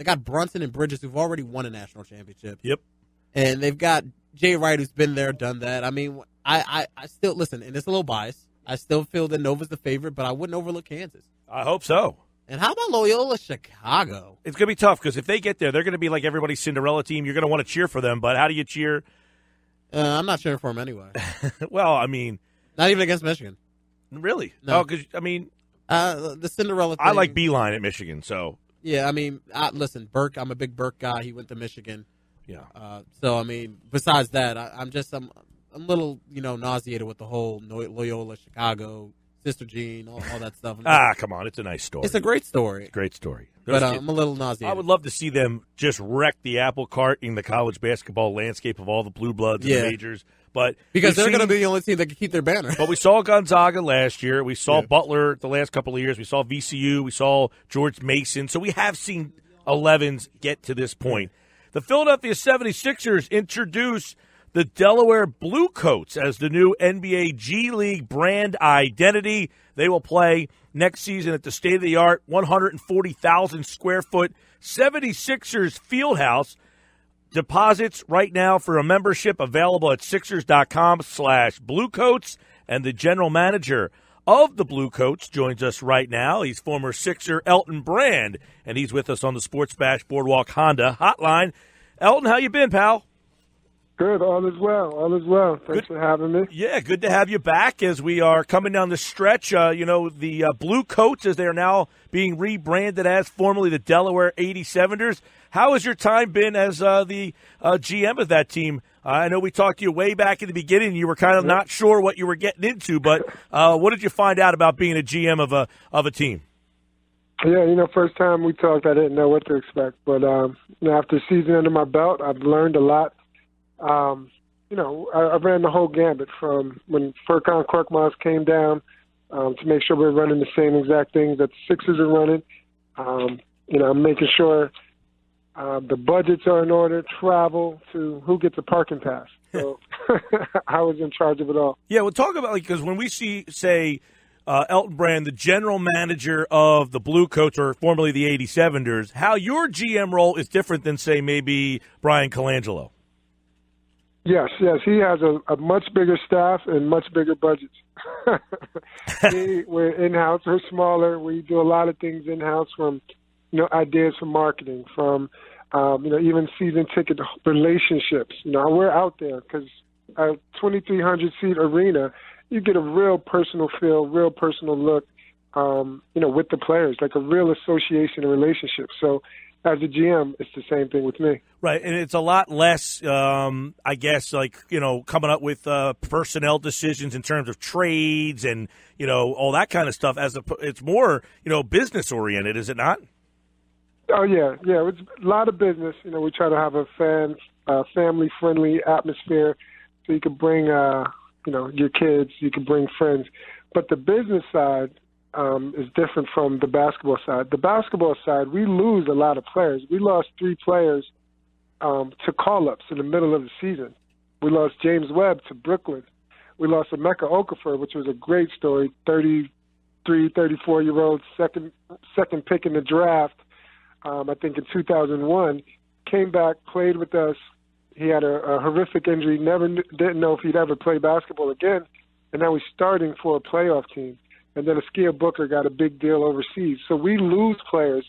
They got Brunson and Bridges, who've already won a national championship. Yep. And they've got Jay Wright, who's been there, done that. I mean, I still, listen, and it's a little biased. I still feel that Nova's the favorite, but I wouldn't overlook Kansas. I hope so. And how about Loyola Chicago? It's going to be tough because if they get there, they're going to be like everybody's Cinderella team. You're going to want to cheer for them, but how do you cheer? I'm not cheering for them anyway. Well, I mean. Not even against Michigan. Really? No. Oh, because, I mean. The Cinderella thing. I like Beeline at Michigan, so. Yeah, I mean, listen, Burke, I'm a big Burke guy. He went to Michigan. Yeah. So, I mean, besides that, I'm a little, nauseated with the whole Loyola Chicago, Sister Jean, all that stuff. Come on. It's a nice story. It's a great story. It's a great story. But I'm a little nauseated. I would love to see them just wreck the apple cart in the college basketball landscape of all the blue bloods and the majors. But because they're going to be the only team that can keep their banner. But we saw Gonzaga last year. We saw Butler the last couple of years. We saw VCU. We saw George Mason. So we have seen 11s get to this point. The Philadelphia 76ers introduce the Delaware Bluecoats as the new NBA G League brand identity. They will play next season at the state-of-the-art 140,000 square foot 76ers Fieldhouse. Deposits right now for a membership available at Sixers.com/Bluecoats. And the general manager of the Bluecoats joins us right now. He's former Sixer Elton Brand, and he's with us on the Sports Bash Boardwalk Honda hotline. Elton, how you been, pal? Good. All is well. Thanks for having me. Yeah, good to have you back as we are coming down the stretch. The Bluecoats, as they are now being rebranded as formerly the Delaware 87ers. How has your time been as the GM of that team? I know we talked to you way back in the beginning. You were kind of not sure what you were getting into, but what did you find out about being a GM of a team? Yeah, first time we talked, I didn't know what to expect. But after a season under my belt, I've learned a lot. I ran the whole gambit from when Furkan Korkmaz came down to make sure we're running the same exact things that the Sixers are running. I'm making sure the budgets are in order, travel to who gets a parking pass. So I was in charge of it all. Yeah, we'll talk about, because when we say Elton Brand, the general manager of the Bluecoats, or formerly the 87ers, how your GM role is different than, say, maybe Brian Colangelo. Yes. He has a much bigger staff and much bigger budgets. We're in-house. We're smaller. We do a lot of things in-house, from ideas for marketing, from even season ticket relationships. We're out there because a 2,300-seat arena, you get a real personal feel, real personal look, with the players, like a real association and relationship. So as a GM, it's the same thing with me. Right, and it's a lot less, coming up with personnel decisions in terms of trades and, all that kind of stuff. It's more, business-oriented, is it not? Oh, yeah. It's a lot of business. We try to have a family-friendly atmosphere, so you can bring, your kids, you can bring friends. But the business side is different from the basketball side. The basketball side, we lose a lot of players. We lost 3 players to call-ups in the middle of the season. We lost James Webb to Brooklyn. We lost Emeka Okafor, which was a great story, 33, 34-year-old, second pick in the draft, I think in 2001, came back, played with us. He had a horrific injury, didn't know if he'd ever play basketball again, and now he's starting for a playoff team. And then Askia Booker got a big deal overseas. So we lose players,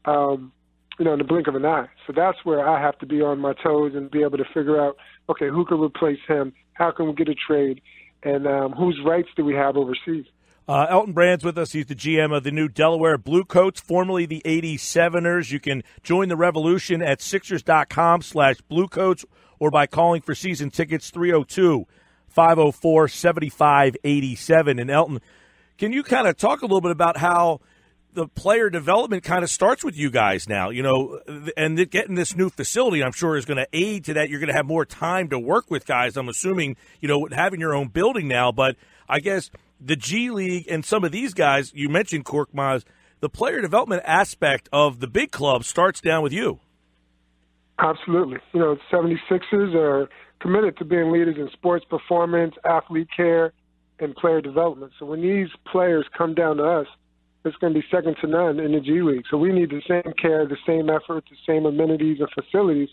in the blink of an eye. So that's where I have to be on my toes and be able to figure out, okay, who can replace him? How can we get a trade? And whose rights do we have overseas? Elton Brand's with us. He's the GM of the new Delaware Bluecoats, formerly the 87ers. You can join the revolution at Sixers.com/Bluecoats or by calling for season tickets 302-504-7587. And Elton, can you kind of talk a little bit about how the player development kind of starts with you guys now, and getting this new facility, I'm sure, is going to aid to that. You're going to have more time to work with guys, I'm assuming, having your own building now. But I guess the G League and some of these guys, you mentioned Korkmaz, the player development aspect of the big club starts down with you. Absolutely. 76ers are committed to being leaders in sports performance, athlete care, and player development. So when these players come down to us, it's going to be second to none in the G League. So we need the same care, the same effort, the same amenities and facilities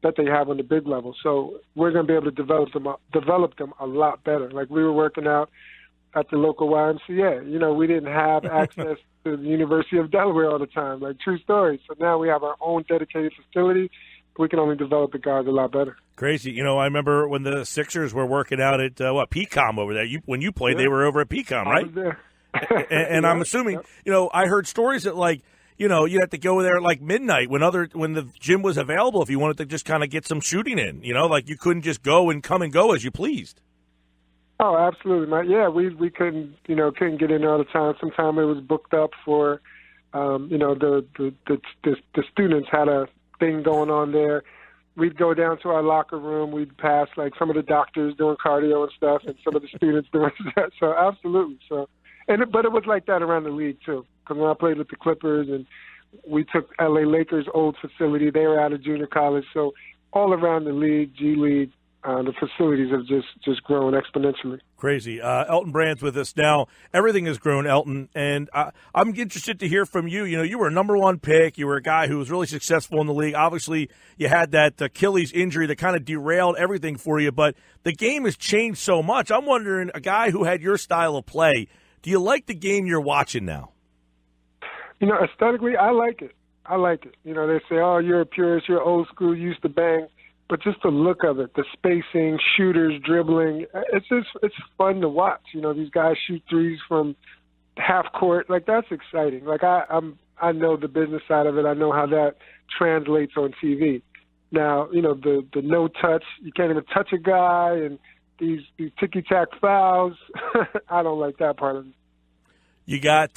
that they have on the big level. So we're going to be able to develop them a lot better. Like we were working out at the local YMCA. You know, we didn't have access to the University of Delaware all the time, like true story. So now we have our own dedicated facility. We can only develop the guys a lot better. Crazy. You know, I remember when the Sixers were working out at, PCOM over there. When you played, they were over at PCOM, right? I was there. and I'm assuming, you know, I heard stories that, like, you know, you had to go there at like midnight when the gym was available if you wanted to just kind of get some shooting in. You know, like you couldn't just go and come and go as you pleased. Oh, absolutely, man. Yeah, we couldn't get in there all the time. Sometimes it was booked up for, the students had a thing going on there. We'd go down to our locker room. We'd pass like some of the doctors doing cardio and stuff, and some of the students doing that. So absolutely. So, but it was like that around the league too. Because when I played with the Clippers, and we took LA Lakers' old facility, they were out of junior college. So all around the league, G League, the facilities have just grown exponentially. Crazy. Elton Brand's with us now. Everything has grown, Elton, and I'm interested to hear from you. You know, you were a number one pick. You were a guy who was really successful in the league. Obviously, you had that Achilles injury that kind of derailed everything for you, but the game has changed so much. I'm wondering, a guy who had your style of play, do you like the game you're watching now? You know, aesthetically, I like it. You know, they say, oh, you're a purist, you're old school, you used to bang. But just the look of it, the spacing, shooters, dribbling, it's fun to watch. You know, these guys shoot threes from half court. Like, that's exciting. Like, I know the business side of it. I know how that translates on TV. Now, you know, the no touch, you can't even touch a guy, and these ticky-tack fouls. I don't like that part of it. You got,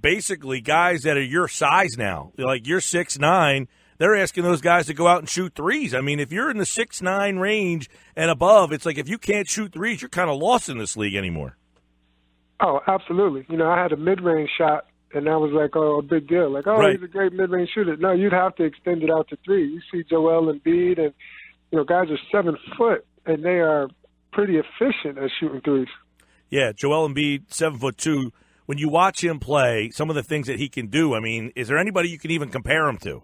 basically guys that are your size now. Like, you're 6'9". They're asking those guys to go out and shoot threes. I mean, if you're in the 6'9" range and above, it's like if you can't shoot threes, you're kind of lost in this league anymore. Oh, absolutely. You know, I had a mid-range shot, and that was like, a big deal. Like, right. He's a great mid-range shooter. No, you'd have to extend it out to three. You see Joel Embiid, and, you know, guys are 7 foot, and they are pretty efficient at shooting threes. Yeah, Joel Embiid, 7'2". When you watch him play, some of the things that he can do, I mean, is there anybody you can even compare him to?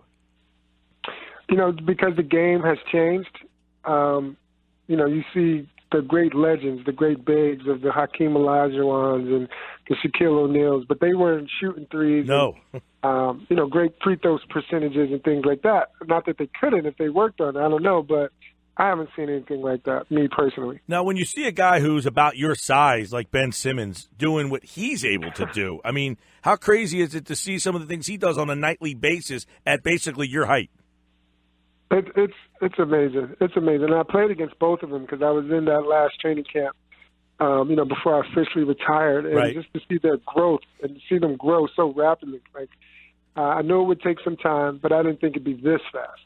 You know, because the game has changed, you see the great legends, the great bigs of the Hakeem Olajuwons and the Shaquille O'Neals, but they weren't shooting threes. No. And, great free throw percentages and things like that. Not that they couldn't if they worked on it. I don't know, but I haven't seen anything like that, me personally. Now, when you see a guy who's about your size, like Ben Simmons, doing what he's able to do, I mean, how crazy is it to see some of the things he does on a nightly basis at basically your height? It's amazing. It's amazing. I played against both of them because I was in that last training camp, before I officially retired. And right. Just to see their growth and to see them grow so rapidly. Like, I knew it would take some time, but I didn't think it'd be this fast.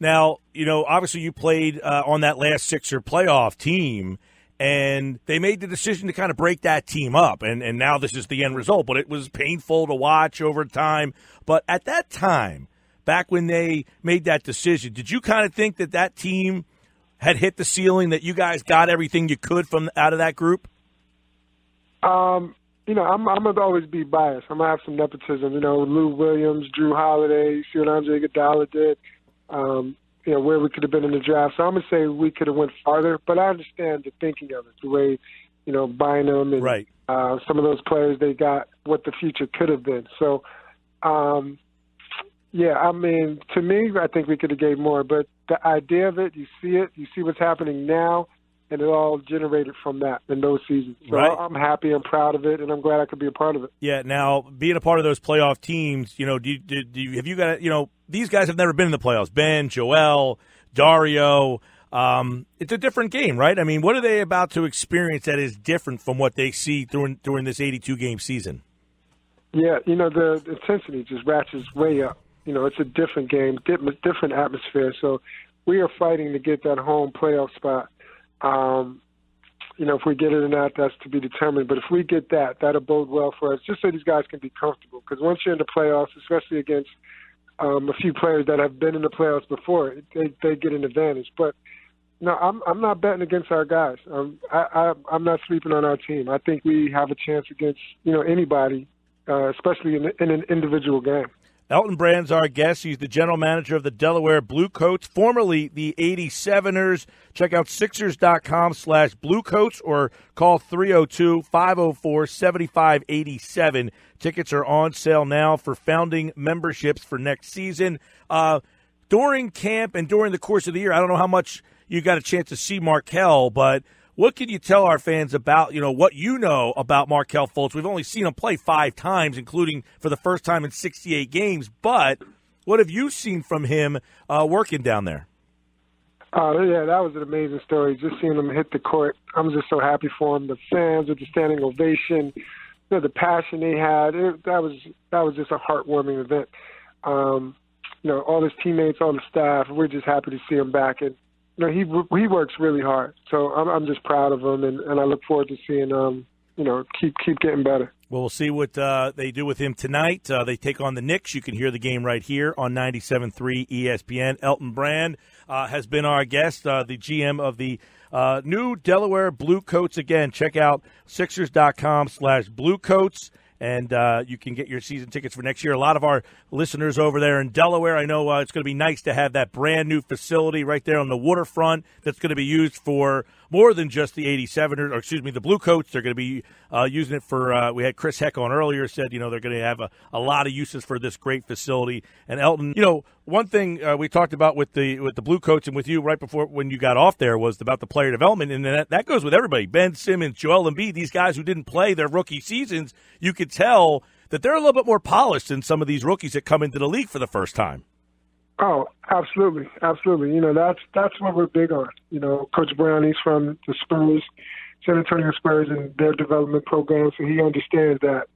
Now, you know, obviously you played on that last Sixer playoff team, and they made the decision to kind of break that team up. And now this is the end result, but it was painful to watch over time. But at that time, back when they made that decision, did you kind of think that team had hit the ceiling, that you guys got everything you could from out of that group? I'm going to always be biased. I'm going to have some nepotism. You know, Lou Williams, Drew Holiday, see what Andre Iguodala did, where we could have been in the draft. So I'm going to say we could have went farther, but I understand the thinking of it, the way, Bynum and right. Some of those players they got, what the future could have been. So, yeah, I mean, to me, I think we could have gave more. But the idea of it, you see what's happening now, and it all generated from that in those seasons. So right. I'm happy, I'm proud of it, and I'm glad I could be a part of it. Yeah, now, being a part of those playoff teams, have you got, these guys have never been in the playoffs. Ben, Joel, Dario, it's a different game, right? I mean, what are they about to experience that is different from what they see during this 82-game season? Yeah, the intensity just ratchets way up. It's a different game, different atmosphere. So we are fighting to get that home playoff spot. If we get it or not, that's to be determined. But if we get that, that'll bode well for us, just so these guys can be comfortable. Because once you're in the playoffs, especially against a few players that have been in the playoffs before, they get an advantage. But No, I'm not betting against our guys. I'm not sleeping on our team. I think we have a chance against anybody, especially in an individual game. Elton Brand's our guest. He's the general manager of the Delaware Bluecoats, formerly the 87ers. Check out Sixers.com/Bluecoats or call 302-504-7587. Tickets are on sale now for founding memberships for next season. During camp and during the course of the year, I don't know how much you got a chance to see Markelle, but what can you tell our fans about, what you know about Markelle Fultz? We've only seen him play 5 times, including for the first time in 68 games. But what have you seen from him working down there? Oh, yeah, that was an amazing story. Just seeing him hit the court, I'm just so happy for him. The fans with the standing ovation, the passion they had, that was just a heartwarming event. All his teammates, all the staff, we're just happy to see him back. And he works really hard, so I'm just proud of him, and I look forward to seeing keep getting better. Well, we'll see what they do with him tonight. They take on the Knicks. You can hear the game right here on 97.3 ESPN. Elton Brand has been our guest, the GM of the new Delaware Bluecoats. Again, check out Sixers.com/Bluecoats. And you can get your season tickets for next year. A lot of our listeners over there in Delaware, I know it's going to be nice to have that brand-new facility right there on the waterfront that's going to be used for more than just the 87ers, or excuse me, the Bluecoats. They're going to be using it for, we had Chris Heck on earlier, said, they're going to have a lot of uses for this great facility. And Elton, one thing we talked about with the Bluecoats and with you right before when you got off there was about the player development, and that goes with everybody. Ben Simmons, Joel Embiid, these guys who didn't play their rookie seasons, you could tell that they're a little bit more polished than some of these rookies that come into the league for the first time. Oh, absolutely, absolutely. That's what we're big on. Coach Brown, he's from the Spurs, San Antonio Spurs, and their development program, so he understands that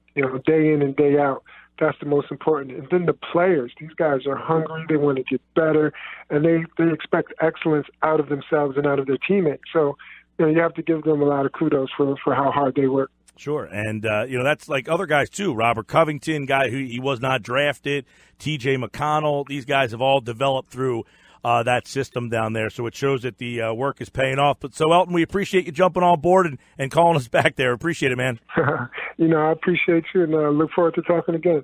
day in and day out. That's the most important. And then the players, these guys are hungry. They want to get better, and they expect excellence out of themselves and out of their teammates. So, you have to give them a lot of kudos for how hard they work. Sure, and that's like other guys too. Robert Covington, guy who he was not drafted, T.J. McConnell. These guys have all developed through that system down there, so it shows that the work is paying off. But so, Elton, we appreciate you jumping on board and calling us back there. Appreciate it, man. I appreciate you, and look forward to talking again.